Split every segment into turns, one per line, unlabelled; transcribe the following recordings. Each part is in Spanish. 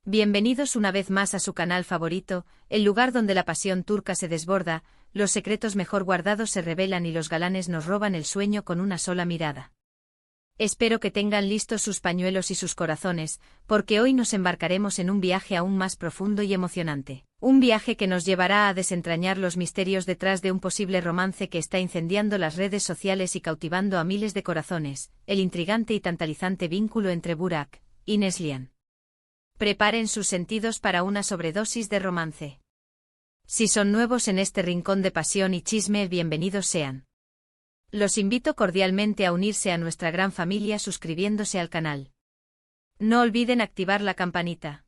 Bienvenidos una vez más a su canal favorito, el lugar donde la pasión turca se desborda, los secretos mejor guardados se revelan y los galanes nos roban el sueño con una sola mirada. Espero que tengan listos sus pañuelos y sus corazones, porque hoy nos embarcaremos en un viaje aún más profundo y emocionante. Un viaje que nos llevará a desentrañar los misterios detrás de un posible romance que está incendiando las redes sociales y cautivando a miles de corazones, el intrigante y tantalizante vínculo entre Burak y Neslihan. Preparen sus sentidos para una sobredosis de romance. Si son nuevos en este rincón de pasión y chisme, bienvenidos sean. Los invito cordialmente a unirse a nuestra gran familia suscribiéndose al canal. No olviden activar la campanita.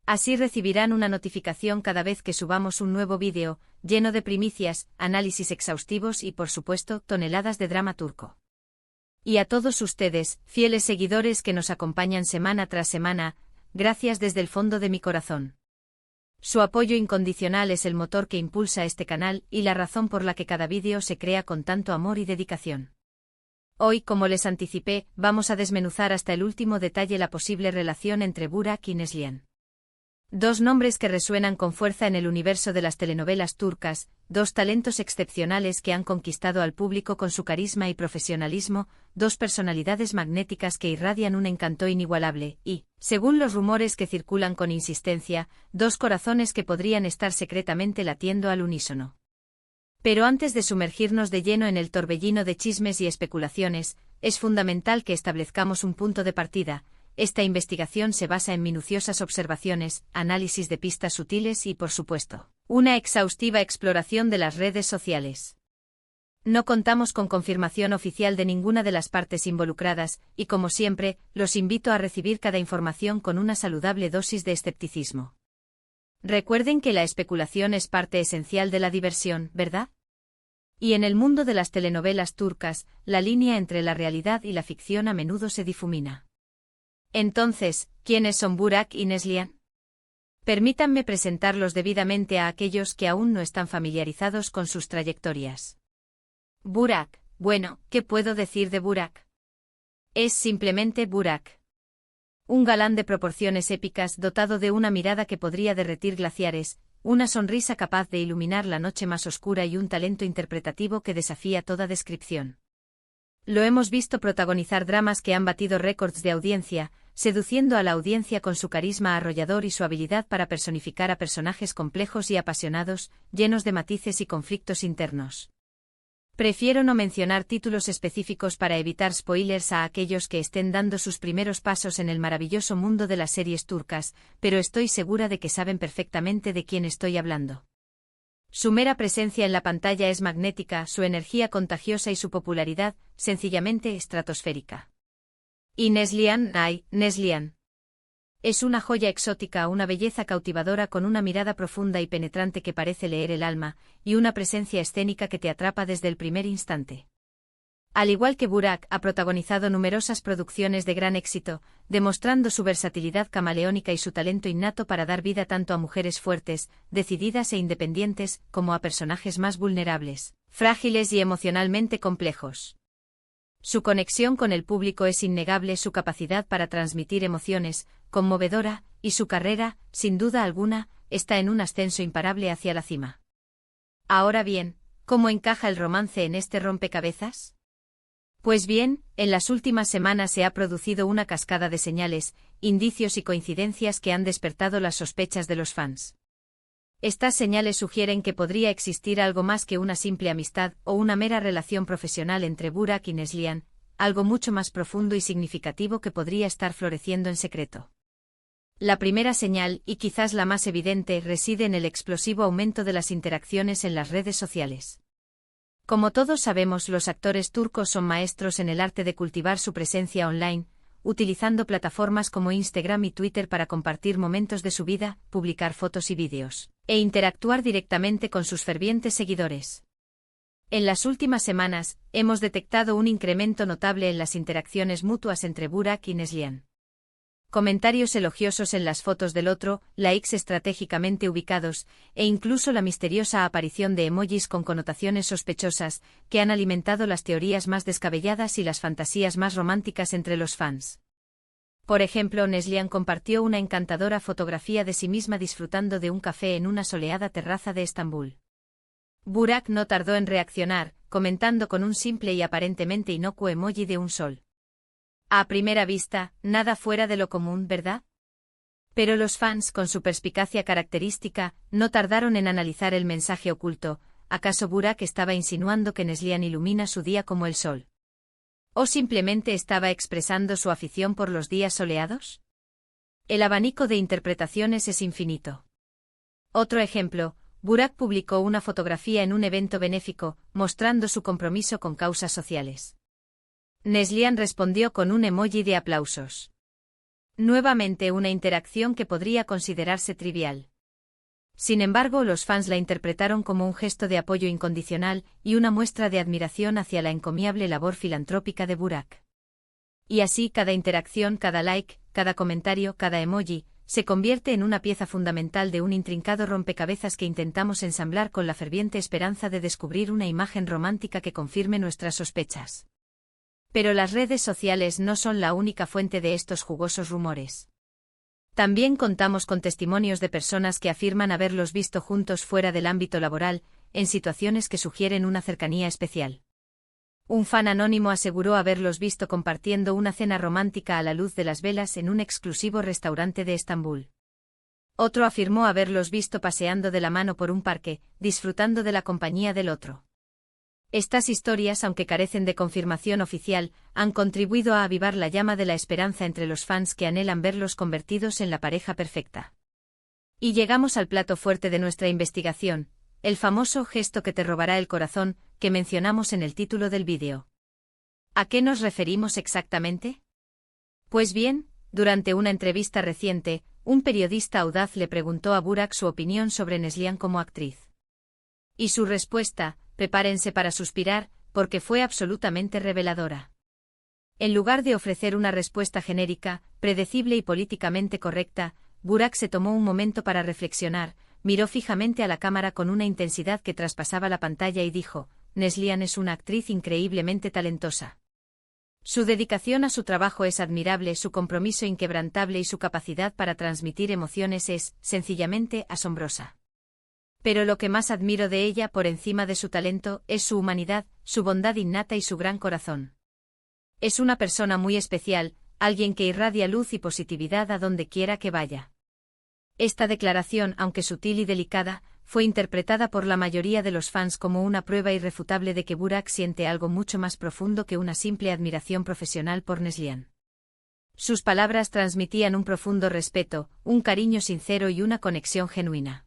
Así recibirán una notificación cada vez que subamos un nuevo vídeo, lleno de primicias, análisis exhaustivos y por supuesto, toneladas de drama turco. Y a todos ustedes, fieles seguidores que nos acompañan semana tras semana, gracias desde el fondo de mi corazón. Su apoyo incondicional es el motor que impulsa este canal y la razón por la que cada vídeo se crea con tanto amor y dedicación. Hoy, como les anticipé, vamos a desmenuzar hasta el último detalle la posible relación entre Burak y Neslihan. Dos nombres que resuenan con fuerza en el universo de las telenovelas turcas, dos talentos excepcionales que han conquistado al público con su carisma y profesionalismo, dos personalidades magnéticas que irradian un encanto inigualable y, según los rumores que circulan con insistencia, dos corazones que podrían estar secretamente latiendo al unísono. Pero antes de sumergirnos de lleno en el torbellino de chismes y especulaciones, es fundamental que establezcamos un punto de partida. Esta investigación se basa en minuciosas observaciones, análisis de pistas sutiles y, por supuesto, una exhaustiva exploración de las redes sociales. No contamos con confirmación oficial de ninguna de las partes involucradas, y como siempre, los invito a recibir cada información con una saludable dosis de escepticismo. Recuerden que la especulación es parte esencial de la diversión, ¿verdad? Y en el mundo de las telenovelas turcas, la línea entre la realidad y la ficción a menudo se difumina. Entonces, ¿quiénes son Burak y Neslihan? Permítanme presentarlos debidamente a aquellos que aún no están familiarizados con sus trayectorias. Burak, bueno, ¿qué puedo decir de Burak? Es simplemente Burak. Un galán de proporciones épicas dotado de una mirada que podría derretir glaciares, una sonrisa capaz de iluminar la noche más oscura y un talento interpretativo que desafía toda descripción. Lo hemos visto protagonizar dramas que han batido récords de audiencia, seduciendo a la audiencia con su carisma arrollador y su habilidad para personificar a personajes complejos y apasionados, llenos de matices y conflictos internos. Prefiero no mencionar títulos específicos para evitar spoilers a aquellos que estén dando sus primeros pasos en el maravilloso mundo de las series turcas, pero estoy segura de que saben perfectamente de quién estoy hablando. Su mera presencia en la pantalla es magnética, su energía contagiosa y su popularidad, sencillamente estratosférica. Y Neslihan, Neslihan. Es una joya exótica, una belleza cautivadora con una mirada profunda y penetrante que parece leer el alma, y una presencia escénica que te atrapa desde el primer instante. Al igual que Burak, ha protagonizado numerosas producciones de gran éxito, demostrando su versatilidad camaleónica y su talento innato para dar vida tanto a mujeres fuertes, decididas e independientes, como a personajes más vulnerables, frágiles y emocionalmente complejos. Su conexión con el público es innegable, su capacidad para transmitir emociones, conmovedora, y su carrera, sin duda alguna, está en un ascenso imparable hacia la cima. Ahora bien, ¿cómo encaja el romance en este rompecabezas? Pues bien, en las últimas semanas se ha producido una cascada de señales, indicios y coincidencias que han despertado las sospechas de los fans. Estas señales sugieren que podría existir algo más que una simple amistad o una mera relación profesional entre Burak y Neslihan, algo mucho más profundo y significativo que podría estar floreciendo en secreto. La primera señal, y quizás la más evidente, reside en el explosivo aumento de las interacciones en las redes sociales. Como todos sabemos, los actores turcos son maestros en el arte de cultivar su presencia online, utilizando plataformas como Instagram y Twitter para compartir momentos de su vida, publicar fotos y vídeos, e interactuar directamente con sus fervientes seguidores. En las últimas semanas, hemos detectado un incremento notable en las interacciones mutuas entre Burak y Neslihan. Comentarios elogiosos en las fotos del otro, likes estratégicamente ubicados, e incluso la misteriosa aparición de emojis con connotaciones sospechosas, que han alimentado las teorías más descabelladas y las fantasías más románticas entre los fans. Por ejemplo, Neslihan compartió una encantadora fotografía de sí misma disfrutando de un café en una soleada terraza de Estambul. Burak no tardó en reaccionar, comentando con un simple y aparentemente inocuo emoji de un sol. A primera vista, nada fuera de lo común, ¿verdad? Pero los fans, con su perspicacia característica, no tardaron en analizar el mensaje oculto. ¿Acaso Burak estaba insinuando que Neslihan ilumina su día como el sol? ¿O simplemente estaba expresando su afición por los días soleados? El abanico de interpretaciones es infinito. Otro ejemplo, Burak publicó una fotografía en un evento benéfico, mostrando su compromiso con causas sociales. Neslihan respondió con un emoji de aplausos. Nuevamente una interacción que podría considerarse trivial. Sin embargo, los fans la interpretaron como un gesto de apoyo incondicional y una muestra de admiración hacia la encomiable labor filantrópica de Burak. Y así cada interacción, cada like, cada comentario, cada emoji, se convierte en una pieza fundamental de un intrincado rompecabezas que intentamos ensamblar con la ferviente esperanza de descubrir una imagen romántica que confirme nuestras sospechas. Pero las redes sociales no son la única fuente de estos jugosos rumores. También contamos con testimonios de personas que afirman haberlos visto juntos fuera del ámbito laboral, en situaciones que sugieren una cercanía especial. Un fan anónimo aseguró haberlos visto compartiendo una cena romántica a la luz de las velas en un exclusivo restaurante de Estambul. Otro afirmó haberlos visto paseando de la mano por un parque, disfrutando de la compañía del otro. Estas historias, aunque carecen de confirmación oficial, han contribuido a avivar la llama de la esperanza entre los fans que anhelan verlos convertidos en la pareja perfecta. Y llegamos al plato fuerte de nuestra investigación, el famoso gesto que te robará el corazón, que mencionamos en el título del vídeo. ¿A qué nos referimos exactamente? Pues bien, durante una entrevista reciente, un periodista audaz le preguntó a Burak su opinión sobre Neslihan como actriz. Y su respuesta, prepárense para suspirar, porque fue absolutamente reveladora. En lugar de ofrecer una respuesta genérica, predecible y políticamente correcta, Burak se tomó un momento para reflexionar, miró fijamente a la cámara con una intensidad que traspasaba la pantalla y dijo: Neslihan es una actriz increíblemente talentosa. Su dedicación a su trabajo es admirable, su compromiso inquebrantable y su capacidad para transmitir emociones es, sencillamente, asombrosa. Pero lo que más admiro de ella por encima de su talento es su humanidad, su bondad innata y su gran corazón. Es una persona muy especial, alguien que irradia luz y positividad a donde quiera que vaya. Esta declaración, aunque sutil y delicada, fue interpretada por la mayoría de los fans como una prueba irrefutable de que Burak siente algo mucho más profundo que una simple admiración profesional por Neslihan. Sus palabras transmitían un profundo respeto, un cariño sincero y una conexión genuina.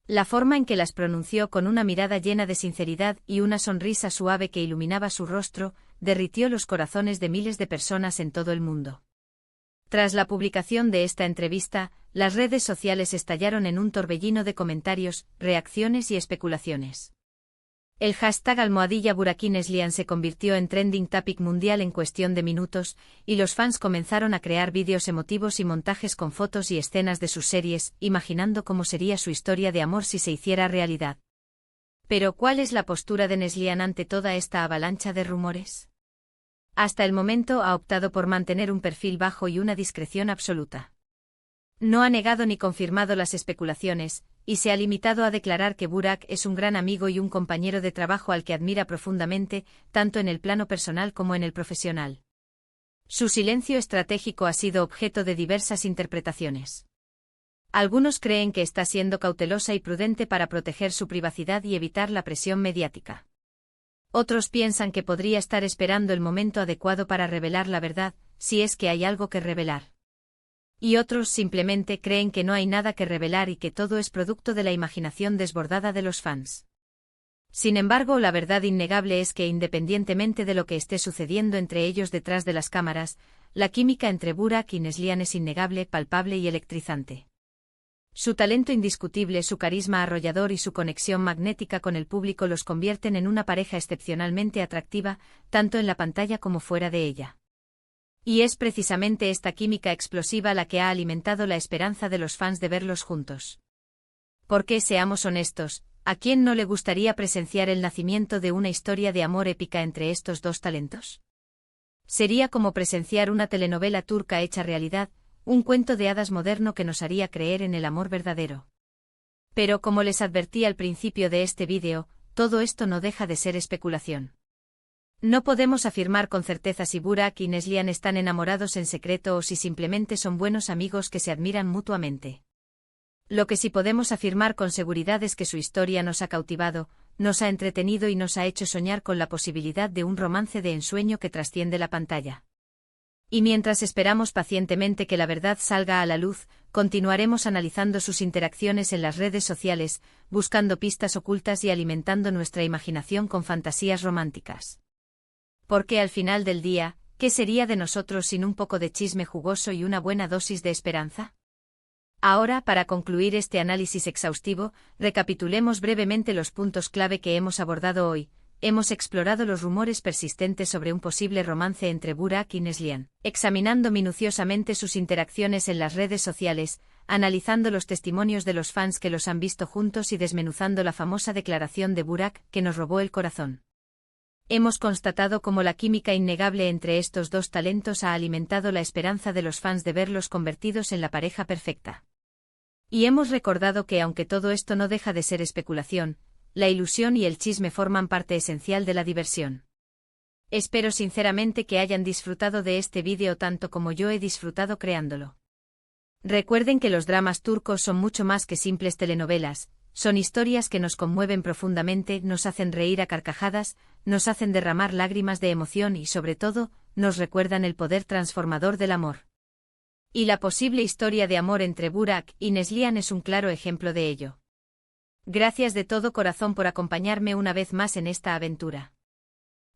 La forma en que las pronunció con una mirada llena de sinceridad y una sonrisa suave que iluminaba su rostro, derritió los corazones de miles de personas en todo el mundo. Tras la publicación de esta entrevista, las redes sociales estallaron en un torbellino de comentarios, reacciones y especulaciones. El hashtag #BurakiNeslihan se convirtió en trending topic mundial en cuestión de minutos, y los fans comenzaron a crear vídeos emotivos y montajes con fotos y escenas de sus series, imaginando cómo sería su historia de amor si se hiciera realidad. Pero ¿cuál es la postura de Neslihan ante toda esta avalancha de rumores? Hasta el momento ha optado por mantener un perfil bajo y una discreción absoluta. No ha negado ni confirmado las especulaciones, y se ha limitado a declarar que Burak es un gran amigo y un compañero de trabajo al que admira profundamente, tanto en el plano personal como en el profesional. Su silencio estratégico ha sido objeto de diversas interpretaciones. Algunos creen que está siendo cautelosa y prudente para proteger su privacidad y evitar la presión mediática. Otros piensan que podría estar esperando el momento adecuado para revelar la verdad, si es que hay algo que revelar. Y otros simplemente creen que no hay nada que revelar y que todo es producto de la imaginación desbordada de los fans. Sin embargo, la verdad innegable es que independientemente de lo que esté sucediendo entre ellos detrás de las cámaras, la química entre Burak y Neslihan es innegable, palpable y electrizante. Su talento indiscutible, su carisma arrollador y su conexión magnética con el público los convierten en una pareja excepcionalmente atractiva, tanto en la pantalla como fuera de ella. Y es precisamente esta química explosiva la que ha alimentado la esperanza de los fans de verlos juntos. Porque, seamos honestos, ¿a quién no le gustaría presenciar el nacimiento de una historia de amor épica entre estos dos talentos? Sería como presenciar una telenovela turca hecha realidad, un cuento de hadas moderno que nos haría creer en el amor verdadero. Pero como les advertí al principio de este vídeo, todo esto no deja de ser especulación. No podemos afirmar con certeza si Burak y Neslihan están enamorados en secreto o si simplemente son buenos amigos que se admiran mutuamente. Lo que sí podemos afirmar con seguridad es que su historia nos ha cautivado, nos ha entretenido y nos ha hecho soñar con la posibilidad de un romance de ensueño que trasciende la pantalla. Y mientras esperamos pacientemente que la verdad salga a la luz, continuaremos analizando sus interacciones en las redes sociales, buscando pistas ocultas y alimentando nuestra imaginación con fantasías románticas. Porque al final del día, ¿qué sería de nosotros sin un poco de chisme jugoso y una buena dosis de esperanza? Ahora, para concluir este análisis exhaustivo, recapitulemos brevemente los puntos clave que hemos abordado hoy. Hemos explorado los rumores persistentes sobre un posible romance entre Burak y Neslihan, examinando minuciosamente sus interacciones en las redes sociales, analizando los testimonios de los fans que los han visto juntos y desmenuzando la famosa declaración de Burak que nos robó el corazón. Hemos constatado cómo la química innegable entre estos dos talentos ha alimentado la esperanza de los fans de verlos convertidos en la pareja perfecta. Y hemos recordado que aunque todo esto no deja de ser especulación, la ilusión y el chisme forman parte esencial de la diversión. Espero sinceramente que hayan disfrutado de este vídeo tanto como yo he disfrutado creándolo. Recuerden que los dramas turcos son mucho más que simples telenovelas, son historias que nos conmueven profundamente, nos hacen reír a carcajadas, nos hacen derramar lágrimas de emoción y sobre todo, nos recuerdan el poder transformador del amor. Y la posible historia de amor entre Burak y Neslihan es un claro ejemplo de ello. Gracias de todo corazón por acompañarme una vez más en esta aventura.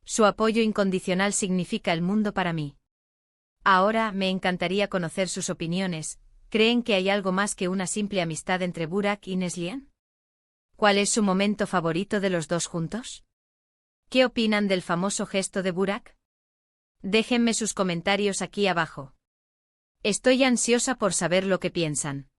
Su apoyo incondicional significa el mundo para mí. Ahora me encantaría conocer sus opiniones. ¿Creen que hay algo más que una simple amistad entre Burak y Neslihan? ¿Cuál es su momento favorito de los dos juntos? ¿Qué opinan del famoso gesto de Burak? Déjenme sus comentarios aquí abajo. Estoy ansiosa por saber lo que piensan.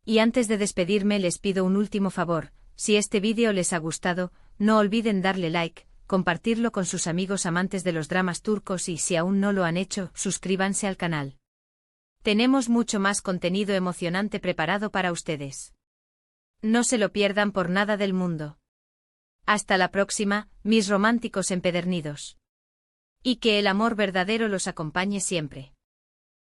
Y antes de despedirme les pido un último favor, si este vídeo les ha gustado, no olviden darle like, compartirlo con sus amigos amantes de los dramas turcos y si aún no lo han hecho, suscríbanse al canal. Tenemos mucho más contenido emocionante preparado para ustedes. No se lo pierdan por nada del mundo. Hasta la próxima, mis románticos empedernidos. Y que el amor verdadero los acompañe siempre.